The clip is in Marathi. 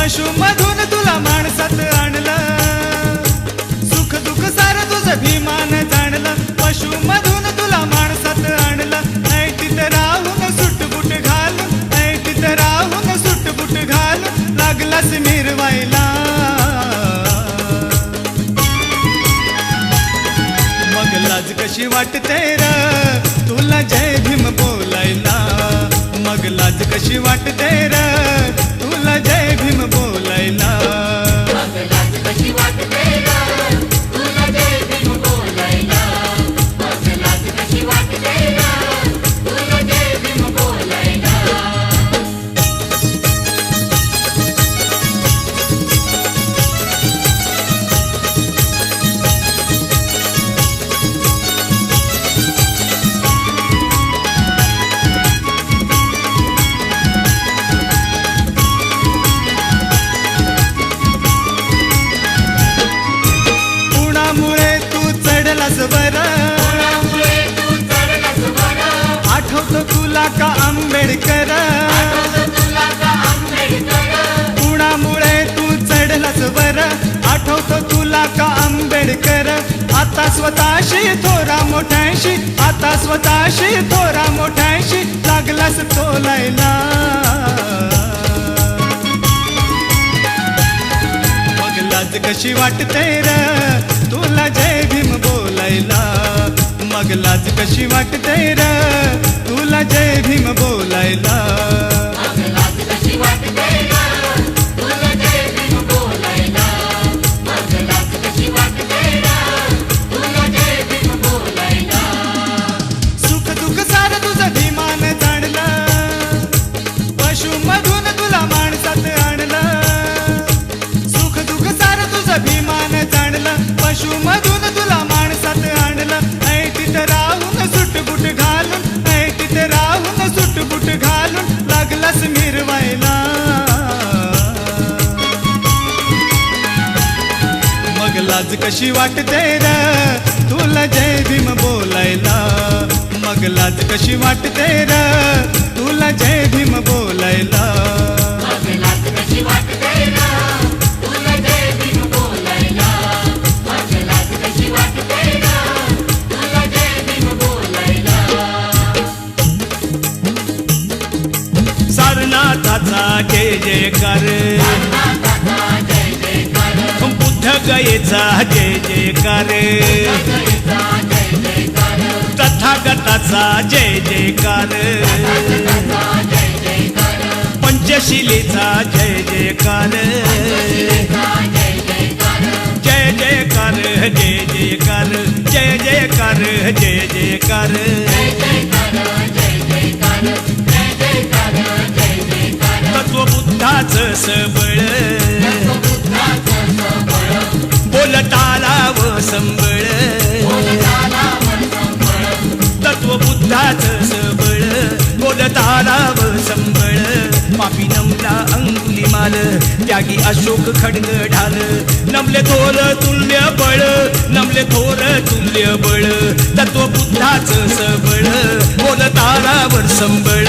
पशुमधून तुला माणसात आणलं, सुख दुःख सार तुझं भीमान जाणलं. पशुमधून तुला माणसात आणलं, ऐटीत राहून सुटबुट घालून, ऐटीत राहून सुटबुट घालून लागलास मिरवायला. मग लाज कशी वाटते र तुला जय भीम बोलायला. मग लाज कशी वाटते र तुला जय भीम बोलायला. मग लाज कशी वाटते र तुला जय भीम बोलायला. मग लाज कशी वाटते र तुला जय भीम बोलायला. आठवतो तुला का आंबेडकर, कुणामुळे तू चढलास वर. आठवतो तुला का आंबेडकर. आता स्वतःशी थोरा मोठ्याशी, आता स्वतःशी थोरा मोठ्याशी लागलास तोलायला. मग लाज कशी वाटते र तुला जय भीम बोलायला. मग लाज कशी वाटते र तुला जय भीम बोलायला. मग लाज कशी वाटते र तुला जय भीम बोलायला. मग लाज कशी वाटते र तुला जय भीम बोलायला. सुख दुःख सार तुझं भीमान जाणलं, पशुमधून तुला माणसात आणलं. सुख दुःख सार तुझं भीमान जाणलं, पशुमधून तुला माणसात आणलं. ऐटीत राहून सुटबुट घालून, ऐटीत राहून सुटबुट घालून लागलास मिरवायला. मग लाज कशी वाटते र तुला जय भीम बोलायला. मग लाज कशी वाटते र तुला जय भीम बोलायला. मग लाज कशी वाटते र तुला जय भीम बोलायला. मग लाज कशी वाटते र तुला जय भीम बोलायला. सारनाथाचा जय जयकार, जय जयकार. बुद्ध गयेचा जय जयकार, जय जयकार. तथागताचा जय जयकार, जय जयकार. पंचशिलेचा जय जयकार. जय जयकार. जय जयकार जय जयकार, जय जयकार जय जयकार. जय जयकार. जय जयकार. जय जयकार. जय जयकार. तत्वबुद्धाचं सबळ, बुद्धाचं सबळ. बोलताला व संबळ. बोलताला व संबळ. तत्वबुद्धाचं सबळ, बोलताला व संबळ. पापी नमला अंगुलीमाल, त्यागी अशोक खड्ग ढाल. नमले थोर तुल्य बळ, नमले थोर तुल्य बळ. तत्वबुद्धाचं सबळ, बोलताला वर संबळ.